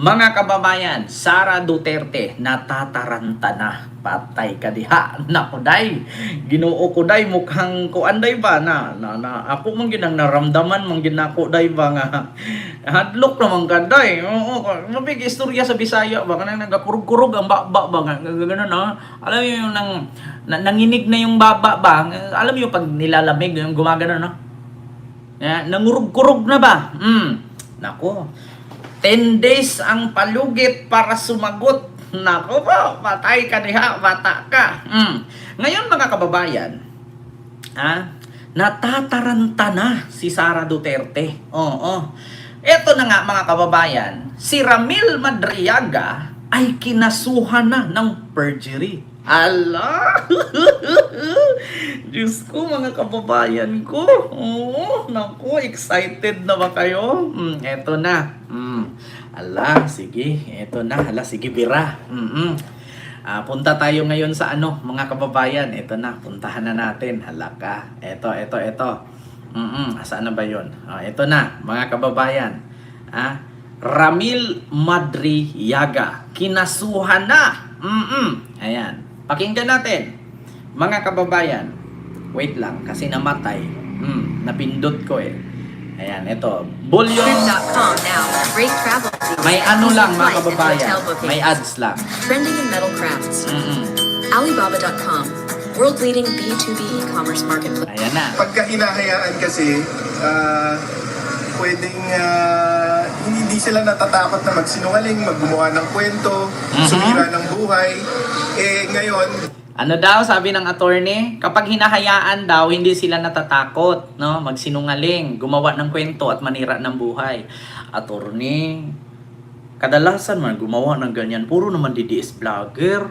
Mga kababayan, Sara Duterte natataranta na. Patay ka diha. Naku day, Ginoo ko day, mukhang kuanday ba na ako man ginang naramdaman man ginako day ba nga hadlok naman ka day. Oo, mabig istorya sa Bisaya ba kanang nagakurog-kurog ang baba ba nga gano'n no. Alam mo yung nanginig na yung baba ba? Alam mo yung pag nilalamig yung gumagano no. Nangurog-kurog na ba? Nako. 10 days ang palugit para sumagot. Nako po, patay ka diha, bata ka. Ngayon mga kababayan, natataranta na si Sara Duterte. Oo. Ito na nga mga kababayan, si Ramil Madriaga ay kinasuhan na ng perjury. Allah! Diyos ko mga kababayan ko. Oo, naku, excited na ba kayo? Eto na. Allah, sige. Eto na. Allah, sige, bira. Punta tayo ngayon sa mga kababayan. Eto na, puntahan na natin. Halaka. Eto. Saan na ba yun? Eto na, mga kababayan. Ramil Madriaga. Kinasuhan na. Ayan. Pakinggan natin, mga kababayan. Wait lang, kasi namatay. Napindot ko eh. Ayan, ito. Bullion. May lang, mga kababayan. May ads lang. Trending in metal crafts. Alibaba.com. World-leading B2B e-commerce marketplace. Ayan na. Pagka hinahayaan kasi, pwedeng hindi sila natatakot na magsinungaling, maggumawa ng kwento, sumira ng buhay. Ngayon, ano daw sabi ng attorney? Kapag hinahayaan daw, hindi sila natatakot, no? Magsinungaling, gumawa ng kwento at manira ng buhay. Attorney, kadalasan man gumawa ng ganyan, puro naman DDS vlogger.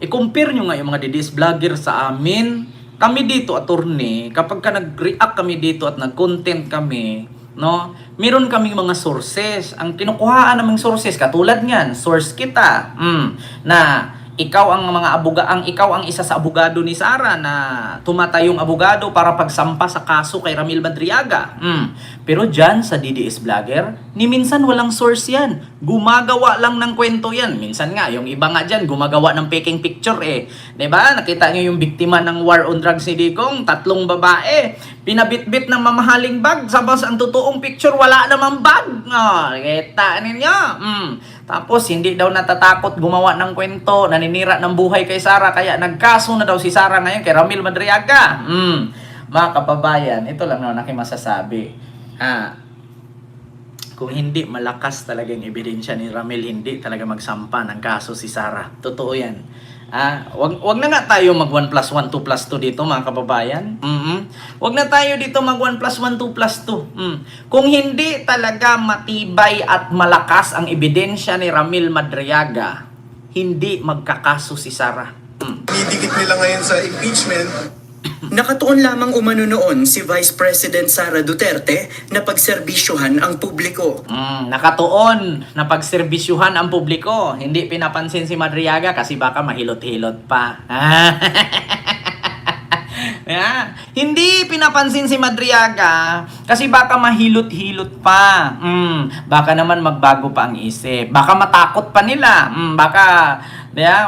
I-compare nyo nga yung mga DDS vlogger sa amin. Kami dito, attorney, kapag ka nag-react kami dito at nag-content kami, no? Meron kaming mga sources. Ang kinukuhaan naming sources, katulad niyan, source kita. Na ikaw ang isa sa abogado ni Sara na tumatayong abogado para pagsampa sa kaso kay Ramil Madriaga. Pero dyan sa DDS vlogger, ni minsan walang source yan. Gumagawa lang ng kwento yan. Minsan nga, yung iba nga dyan, gumagawa ng peking picture eh. Diba? Nakita nyo yung biktima ng war on drugs ni Digong, 3 babae. Pinabitbit ng mamahaling bag. Sabas ang totoong picture, wala namang bag. Kita ninyo. Tapos hindi daw natatakot gumawa ng kwento, naninira ng buhay kay Sara, kaya nagkaso na daw si Sara ngayon kay Ramil Madriaga. Mga kababayan, ito lang naman aking masasabi. Kung hindi malakas talaga yung ebidensya ni Ramil, hindi talaga magsampa ng kaso si Sara. Totoo yan. Wag na nga tayo mag 1 plus 1, 2 plus 2 dito mga kababayan. Wag na tayo dito mag 1 plus 1, 2 plus 2. Kung hindi talaga matibay at malakas ang ebidensya ni Ramil Madriaga, hindi magkakaso si Sara. didikit nila ngayon sa impeachment. Nakatuon lamang umano noon si Vice President Sara Duterte na pagserbisyuhan ang publiko. Nakatuon na pagserbisyuhan ang publiko. Hindi pinapansin si Madriaga kasi baka mahilot-hilot pa. Hindi pinapansin si Madriaga kasi baka mahilot-hilot pa. Baka naman magbago pa ang isip. Baka matakot pa nila. Baka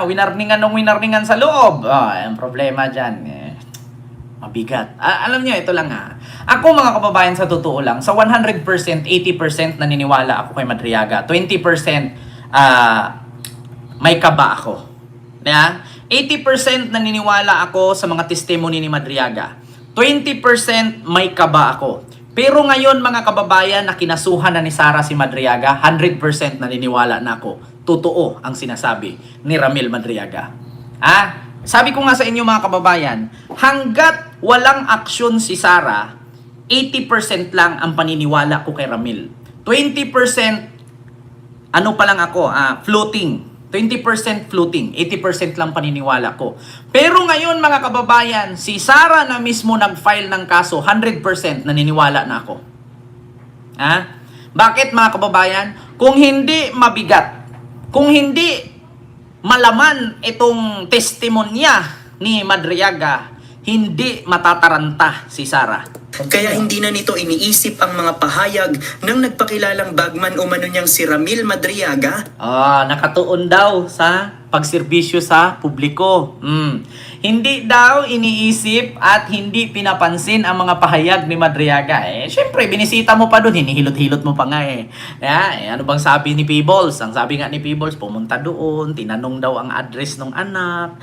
winarningan sa loob. Ang problema dyan. Mabigat. Alam niyo, ito lang ha. Ako mga kababayan, sa totoo lang, sa 100%, 80% naniniwala ako kay Madriaga. 20% may kaba ako. 80% naniniwala ako sa mga testimony ni Madriaga. 20% may kaba ako. Pero ngayon mga kababayan, na kinasuhan na ni Sara si Madriaga, 100% naniniwala na ako. Totoo ang sinasabi ni Ramil Madriaga. Sabi ko nga sa inyo mga kababayan, hanggat walang aksyon si Sara, 80% lang ang paniniwala ko kay Ramil. 20% pa lang ako, floating. 20% floating, 80% lang paniniwala ko. Pero ngayon mga kababayan, si Sara na mismo nag-file ng kaso, 100% naniniwala na ako. Bakit mga kababayan? Kung hindi mabigat, kung hindi malaman itong testimonya ni Madriaga, hindi matataranta si Sara. Kaya hindi na nito iniisip ang mga pahayag ng nagpakilalang bagman umano niyang si Ramil Madriaga Nakatuon daw sa pagserbisyo sa publiko. Hindi daw iniisip at hindi pinapansin ang mga pahayag ni Madriaga. Syempre, binisita mo pa doon, hinihilot-hilot mo pa nga ano bang sabi ni Peebles? Ang sabi nga ni Peebles, pumunta doon, tinanong daw ang address ng anak,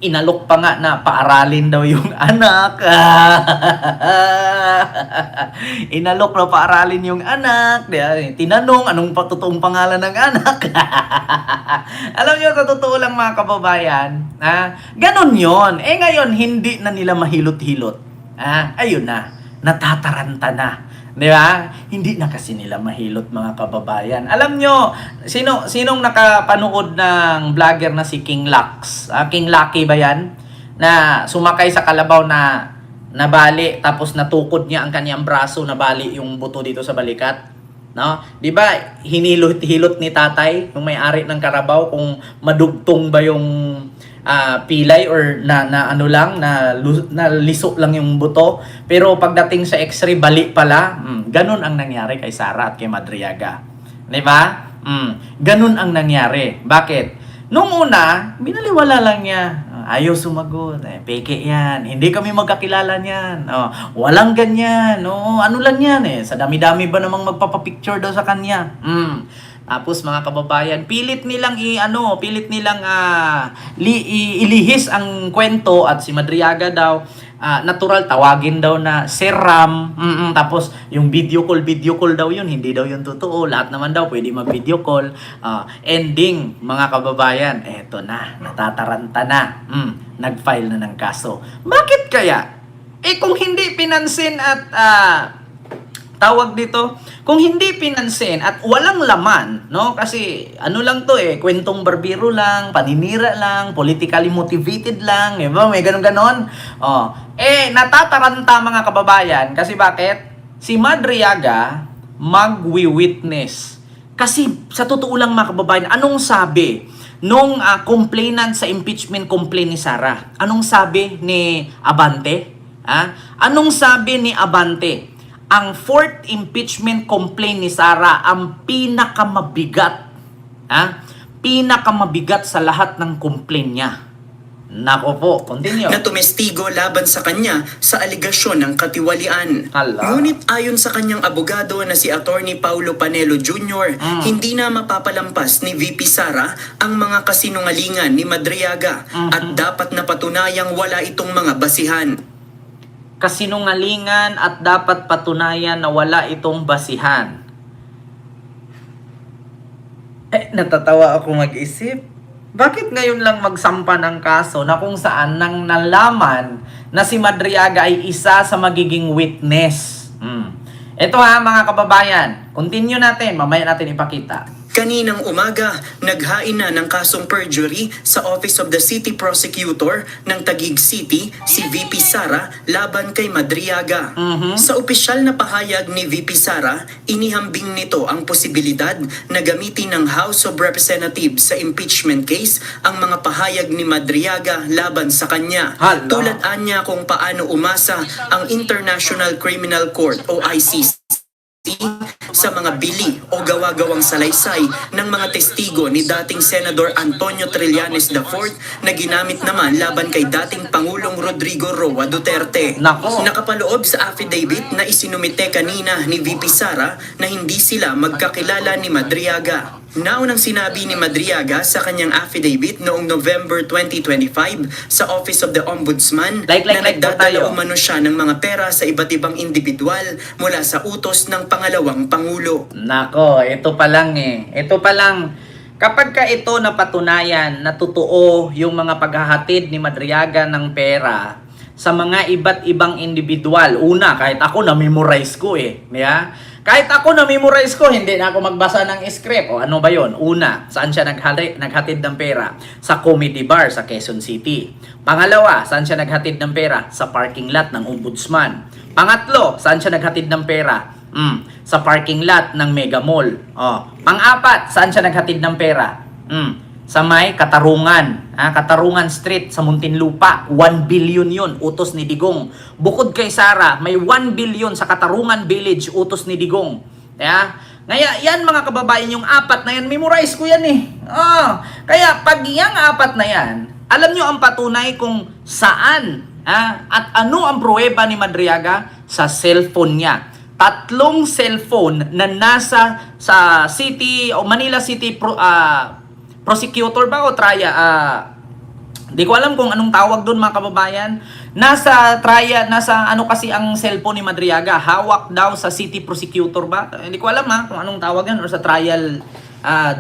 inalok pa nga na paaralin daw yung anak. Inalok na paaralin yung anak. Tinanong anong totoong pangalan ng anak. Alam nyo, sa totoo lang mga kababayan, ganon yon. Ngayon, hindi na nila mahilot-hilot. Ayun na, natataranta na. Di ba? Hindi na kasi nila mahilot mga kababayan. Alam nyo, sinong nakapanood ng vlogger na si King Lux? King Lucky ba yan? Na sumakay sa kalabaw na nabali, tapos natukod niya ang kanyang braso, nabali yung buto dito sa balikat. No? 'Di ba? Hinilot-hilot ni tatay, yung may-ari ng Carabao, kung madugtong ba yung pilay or na liso lang yung buto. Pero pagdating sa x-ray, bali pala. Ganun ang nangyari kay Sara at kay Madriaga. 'Di ba? Ganun ang nangyari. Bakit? Nung una, binaliwala lang niya. Ayaw sumagot. Peke yan. Hindi kami magkakilala niyan. Walang ganyan. Ano lang yan Sa dami-dami ba namang magpapapicture daw sa kanya? Tapos mga kababayan, pilit nilang ilihis ang kwento at si Madriaga daw, natural tawagin daw na Sir Ram. Tapos yung video call daw yun, hindi daw yun totoo. Lahat naman daw pwede mag-video call. Ending, mga kababayan, eto na, natataranta na. Nag-file na ng kaso. Bakit kaya? Kung hindi pinansin at tawag dito, kung hindi pinansin at walang laman, no? Kasi ano lang to kwentong barbero lang, paninira lang, politically motivated lang, diba? May ganon-ganon. Natataranta mga kababayan kasi bakit? Si Madriaga magwi-witness. Kasi sa totoo lang mga kababayan, anong sabi nung complainant sa impeachment complaint ni Sara? Anong sabi ni Abante? Anong sabi ni Abante? Ang fourth impeachment complaint ni Sara ang pinakamabigat. Pinakamabigat sa lahat ng complaint niya. Nako po, continue. na tumestigo laban sa kanya sa aligasyon ng katiwalian. Hala. Ngunit ayon sa kanyang abogado na si Attorney Paulo Panelo Jr., hindi na mapapalampas ni VP Sara ang mga kasinungalingan ni Madriaga at dapat na patunayang wala itong mga basihan. Kasinungalingan at dapat patunayan na wala itong basihan. Natatawa ako mag-isip. Bakit ngayon lang magsampa ng kaso na kung saan nang nalaman na si Madriaga ay isa sa magiging witness? Ito mga kababayan. Continue natin. Mamaya natin ipakita. Kaninang umaga, naghain na ng kasong perjury sa Office of the City Prosecutor ng Taguig City si VP Sara laban kay Madriaga. Sa opisyal na pahayag ni VP Sara, inihambing nito ang posibilidad na gamitin ng House of Representatives sa impeachment case ang mga pahayag ni Madriaga laban sa kanya. Hala. Tulad niya kung paano umasa ang International Criminal Court o ICC sa mga bili o gawa-gawang salaysay ng mga testigo ni dating Senador Antonio Trillanes IV na ginamit naman laban kay dating Pangulong Rodrigo Roa Duterte. Nako. Nakapaloob sa affidavit na isinumite kanina ni VP Sara na hindi sila magkakilala ni Madriaga. Naunang sinabi ni Madriaga sa kanyang affidavit noong November 2025 sa Office of the Ombudsman na nagdadala umano siya ng mga pera sa iba't ibang individual mula sa utos ng pangalawang Pangulo. Nako, ito pa lang Ito pa lang. Kapag ka ito napatunayan na totoo yung mga paghahatid ni Madriaga ng pera sa mga iba't ibang individual. Una, kahit ako na-memorize ko Kahit ako na-memorize ko, hindi na ako magbasa ng script. O ano ba yon? Una, saan siya naghatid ng pera? Sa comedy bar sa Quezon City. Pangalawa, saan siya naghatid ng pera? Sa parking lot ng Ombudsman. Pangatlo, saan siya naghatid ng pera? Sa parking lot ng Mega Mall. Pang-apat, saan siya naghatid ng pera? sa may Katarungan. Katarungan Street sa Muntinlupa. 1 billion yun, utos ni Digong. Bukod kay Sara, may 1 billion sa Katarungan Village, utos ni Digong. Ngayon, yan mga kababayan, yung apat na yan, memorize ko yan eh. Kaya pag yung apat na yan, alam nyo ang patunay kung saan at ano ang pruweba ni Madriaga sa cellphone niya. 3 cellphone na nasa sa city o Manila City prosecutor ba o traya? Di ko alam kung anong tawag doon mga kababayan. Nasa ano kasi ang cellphone ni Madriaga, hawak daw sa city prosecutor ba? Hindi ko alam kung anong tawag yan, or sa trial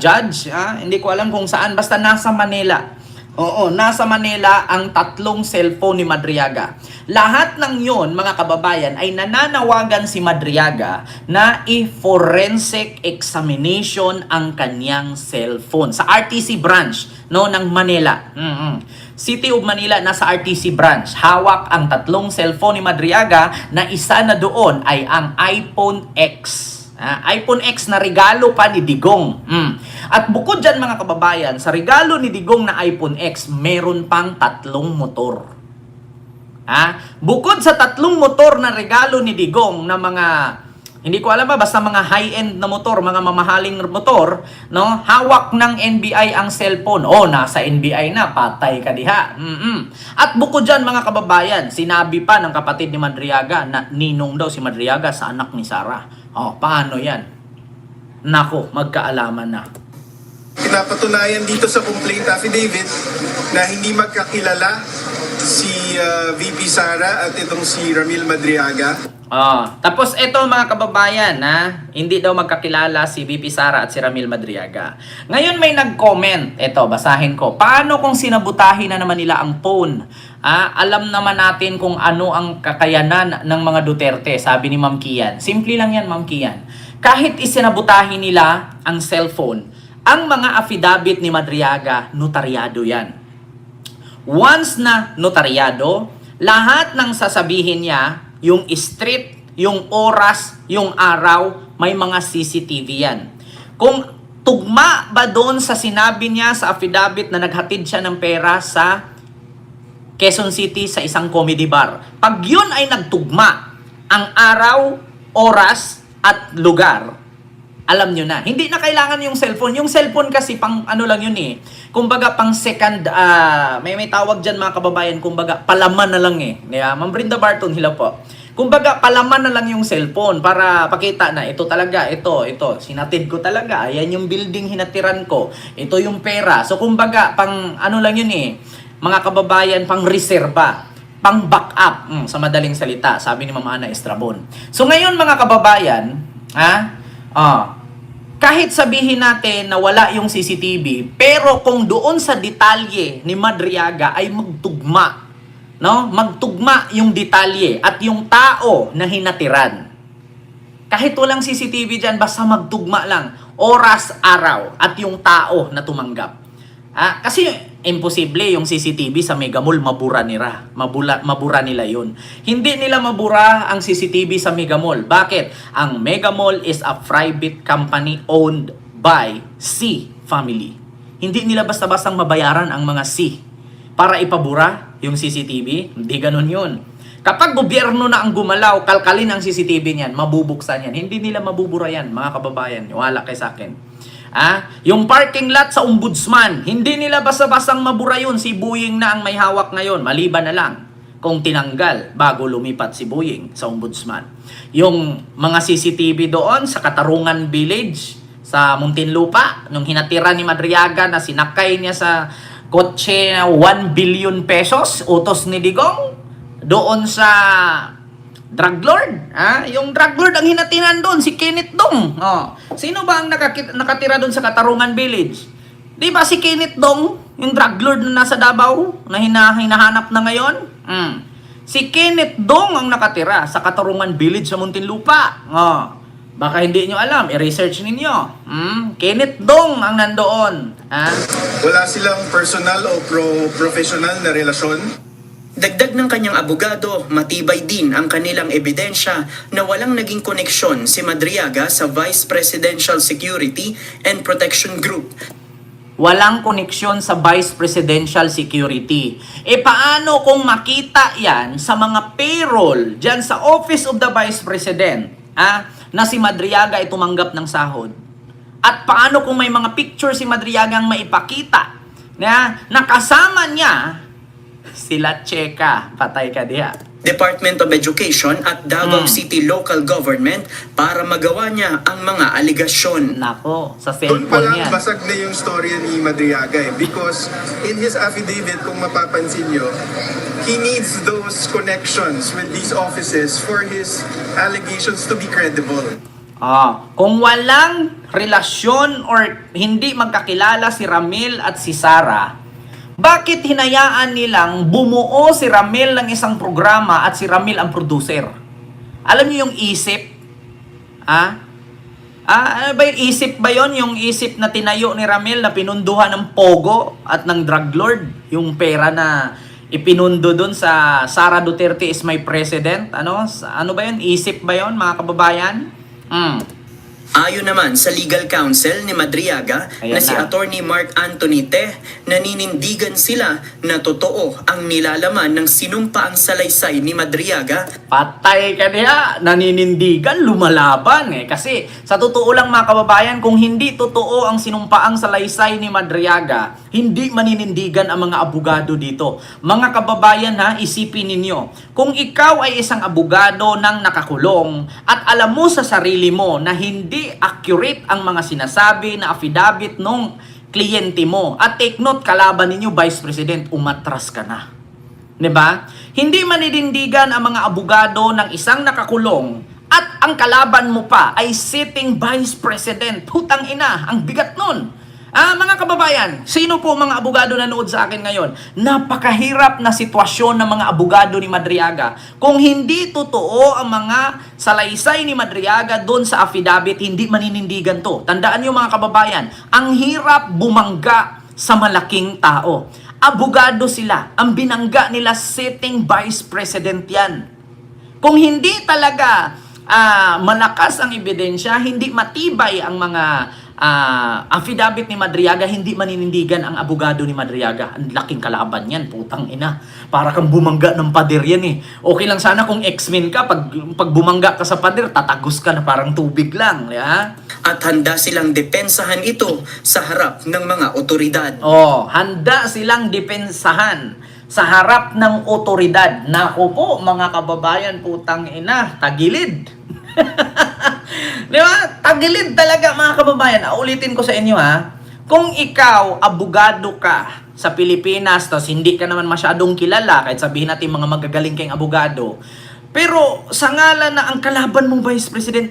judge. Hindi ko alam kung saan, basta nasa Manila. Oo, nasa Manila ang 3 cellphone ni Madriaga. Lahat ng yon mga kababayan ay nananawagan si Madriaga na i-forensic examination ang kanyang cellphone sa RTC branch ng Manila. City of Manila, nasa RTC branch. Hawak ang 3 cellphone ni Madriaga na isa na doon ay ang iPhone X. iPhone X na regalo pa ni Digong. At bukod dyan mga kababayan, sa regalo ni Digong na iPhone X, meron pang 3 motor. Bukod sa 3 motor na regalo ni Digong na mga, hindi ko alam basta mga high-end na motor, mga mamahaling motor, no? Hawak ng NBI ang cellphone. Nasa NBI na, patay ka diha. At bukod dyan mga kababayan, sinabi pa ng kapatid ni Madriaga na ninong daw si Madriaga sa anak ni Sara. Paano yan? Nako, magkaalaman na. Pinapatunayan dito sa complaint affidavit na hindi magkakilala si VP Sara at itong si Ramil Madriaga. Tapos ito mga kababayan, hindi daw magkakilala si VP Sara at si Ramil Madriaga. Ngayon may nag-comment, ito basahin ko. Paano kung sinabutahin na naman nila ang phone? Alam naman natin kung ano ang kakayanan ng mga Duterte, sabi ni Ma'am Kian. Simple lang yan, Ma'am Kian. Kahit isinabutahin nila ang cellphone, ang mga affidavit ni Madriaga, notaryado yan. Once na notaryado, lahat ng sasabihin niya, yung street, yung oras, yung araw, may mga CCTV yan. Kung tugma ba doon sa sinabi niya sa affidavit na naghatid siya ng pera sa Quezon City sa isang comedy bar, pag yun ay nagtugma, ang araw, oras, at lugar, alam nyo na. Hindi na kailangan yung cellphone. Yung cellphone kasi pang ano lang yun eh. Kumbaga pang second, may tawag dyan mga kababayan, kumbaga palaman na lang eh. Ma'am Brenda Barton, hello po. Kumbaga palaman na lang yung cellphone para pakita na ito talaga, ito, sinatid ko talaga. Ayan yung building hinatiran ko. Ito yung pera. So kumbaga pang ano lang yun eh. Mga kababayan, pang reserba, pang backup, sa madaling salita, sabi ni Mama Ana Estrabon. So ngayon mga kababayan, kahit sabihin natin na wala yung CCTV, pero kung doon sa detalye ni Madriaga ay magtugma, no? Magtugma yung detalye at yung tao na hinatiran. Kahit walang CCTV dyan, basta magtugma lang, oras, araw, at yung tao na tumanggap. Kasi imposible yung CCTV sa Mega Mall mabura nila yun. Hindi nila mabura ang CCTV sa Mega Mall. Bakit? Ang Mega Mall is a private company owned by C family. Hindi nila basta-bastang mabayaran ang mga C para ipabura yung CCTV. Hindi ganun yun. Kapag gobyerno na ang gumalaw, kalkalin ang CCTV niyan, mabubuksan yan. Hindi nila mabubura yan, mga kababayan. Wala kay sa akin. Yung parking lot sa ombudsman, hindi nila basta-bastang mabura yun. Si Buying na ang may hawak ngayon. Maliban na lang kung tinanggal bago lumipat si Buying sa ombudsman. Yung mga CCTV doon sa Katarungan Village, sa Muntinlupa, nung hinatira ni Madriaga na sinakay niya sa kotse na 1 billion pesos, utos ni Digong, doon sa drug lord. Yung drug lord ang hinatiran doon, si Kenneth Dong. Sino ba ang nakatira doon sa Katarungan Village? Di ba si Kenneth Dong, yung drug lord na nasa Davao, na hinahanap na ngayon? Si Kenneth Dong ang nakatira sa Katarungan Village sa Muntinlupa. Baka hindi nyo alam, i-research ninyo. Kenneth Dong ang nandoon. Wala silang personal o professional na relasyon. Dagdag ng kanyang abogado, matibay din ang kanilang ebidensya na walang naging koneksyon si Madriaga sa Vice Presidential Security and Protection Group. Walang koneksyon sa Vice Presidential Security. E paano kung makita yan sa mga payroll dyan sa Office of the Vice President na si Madriaga ay tumanggap ng sahod? At paano kung may mga picture si Madriaga ang maipakita na nakasama niya sila Cheka? Patay ka diha. Department of Education at Davao City Local Government para magawa niya ang mga aligasyon. Nako, sa Doon pa cellphone lang niya. basag na yung storya ni Madriaga because in his affidavit, kung mapapansin nyo, he needs those connections with these offices for his allegations to be credible. Kung walang relasyon or hindi magkakilala si Ramil at si Sara, bakit hinayaan nilang bumuo si Ramil ng isang programa at si Ramil ang producer? Alam niyo yung isip? Ano ba yung isip ba yun? Yung isip na tinayo ni Ramil na pinunduhan ng Pogo at ng drug lord? Yung pera na ipinundo dun sa Sara Duterte is my president? Ano ba yun? Isip ba yun, mga kababayan? Ayon naman sa legal counsel ni Madriaga Ayan na si na. Attorney Mark Anthony Te, naninindigan sila na totoo ang nilalaman ng sinumpaang salaysay ni Madriaga. Patay ka niya, naninindigan, lumalaban Kasi sa totoo lang mga kababayan, kung hindi totoo ang sinumpaang salaysay ni Madriaga, hindi maninindigan ang mga abogado dito. Mga kababayan isipin ninyo, kung ikaw ay isang abogado ng nakakulong at alam mo sa sarili mo na hindi accurate ang mga sinasabi na affidavit nung kliyente mo at take note, kalaban ninyo Vice President, umatras ka na. 'Di ba? Hindi maninindigan ang mga abogado ng isang nakakulong at ang kalaban mo pa ay sitting Vice President. Putang ina, ang bigat nun. Mga kababayan, sino po mga abogado na nanood sa akin ngayon? Napakahirap na sitwasyon ng mga abogado ni Madriaga. Kung hindi totoo ang mga salaysay ni Madriaga doon sa affidavit, hindi maninindigan to. Tandaan niyo mga kababayan, ang hirap bumangga sa malaking tao. Abogado sila. Ang binangga nila sitting Vice President yan. Kung hindi talaga malakas ang ebidensya, hindi matibay ang mga affidavit ni Madriaga, hindi maninindigan ang abogado ni Madriaga. Ang laking kalaban yan, putang ina. Para kang bumangga ng pader yan Okay lang sana kung X-Men ka, pag bumangga ka sa pader, tatagos ka na parang tubig lang. At handa silang depensahan ito sa harap ng mga otoridad. Handa silang depensahan sa harap ng otoridad. Naku po, mga kababayan, putang ina, tagilid. Di ba? Tagilid talaga mga kababayan. Ulitin ko sa inyo kung ikaw, abogado ka sa Pilipinas, tapos hindi ka naman masyadong kilala, kahit sabihin natin mga magagaling kayong abogado, pero sa ngalan na ang kalaban mong Vice President,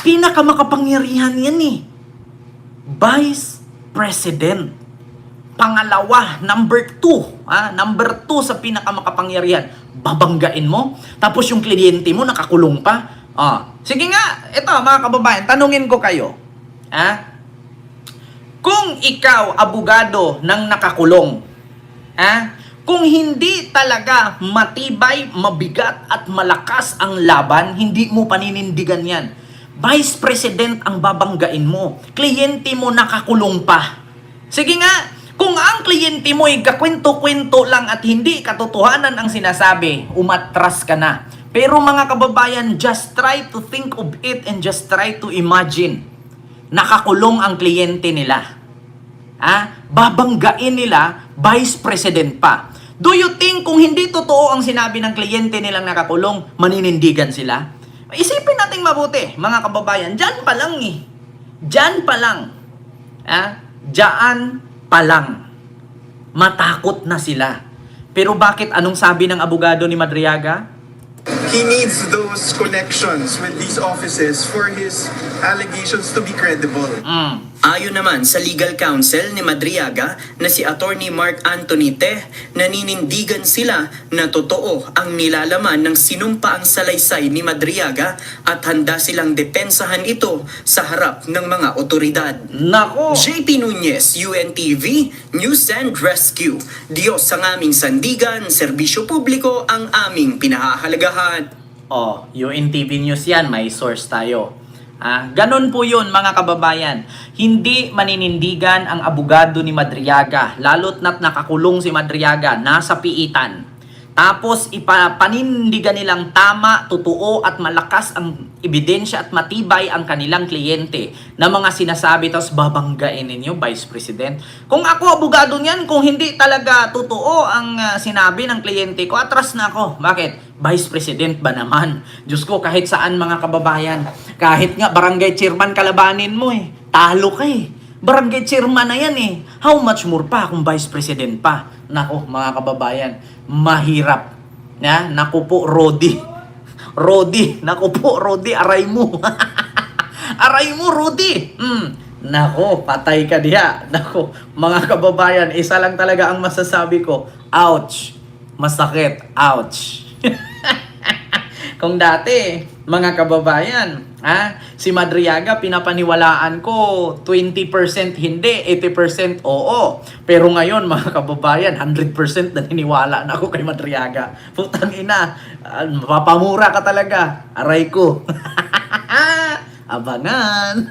pinakamakapangyarihan yan Vice President. Pangalawa, number 2. Number 2 sa pinakamakapangyarihan. Babanggain mo, tapos yung kliyente mo nakakulong pa. Sige nga, ito mga kababayan, tanungin ko kayo. Kung ikaw, abogado ng nakakulong, kung hindi talaga matibay, mabigat at malakas ang laban, hindi mo paninindigan yan. Vice President ang babanggain mo. Kliyente mo nakakulong pa. Sige nga, kung ang kliyente mo ay kakwento-kwento lang at hindi katotohanan ang sinasabi, umatras ka na. Pero mga kababayan, just try to think of it and just try to imagine. Nakakulong ang kliyente nila. Babanggain nila, Vice President pa. Do you think kung hindi totoo ang sinabi ng kliyente nilang nakakulong, maninindigan sila? Isipin natin mabuti, mga kababayan. Diyan pa lang Diyan pa lang. Diyan pa lang. Matakot na sila. Pero bakit anong sabi ng abogado ni Madriaga? He needs those connections with these offices for his allegations to be credible. Ayon naman sa legal counsel ni Madriaga na si Attorney Mark Anthony Te, naninindigan sila na totoo ang nilalaman ng sinumpaang salaysay ni Madriaga at handa silang depensahan ito sa harap ng mga otoridad. Nako! JP Nunez, UNTV, News and Rescue. Diyos ang aming sandigan, serbisyo publiko ang aming pinahahalagahan. UNTV News yan, may source tayo. Ganon po yun mga kababayan. Hindi maninindigan ang abogado ni Madriaga, lalo't na't nakakulong si Madriaga, nasa piitan. Tapos ipapanindigan nilang tama, totoo at malakas ang ebidensya at matibay ang kanilang kliyente na mga sinasabi, tapos babanggain ninyo, Vice President. Kung ako abogado niyan, kung hindi talaga totoo ang sinabi ng kliyente ko, atras na ako. Bakit? Vice President ba naman? Diyos ko, kahit saan mga kababayan, kahit nga barangay chairman kalabanin mo talo ka Barangay chairman na yan How much more pa kung Vice President pa? Nako mga kababayan, mahirap. Naku po, Rodi. Naku po, Rodi, aray mo. Aray mo, Rodi. Nako, patay ka diha. Nako, mga kababayan, isa lang talaga ang masasabi ko. Ouch. Masakit. Ouch. Kung dati, mga kababayan, si Madriaga pinapaniwalaan ko 20% hindi, 80% oo. Pero ngayon, mga kababayan, 100% naniniwala na ako kay Madriaga. Putang ina, mapapamura ka talaga. Aray ko. Abangan.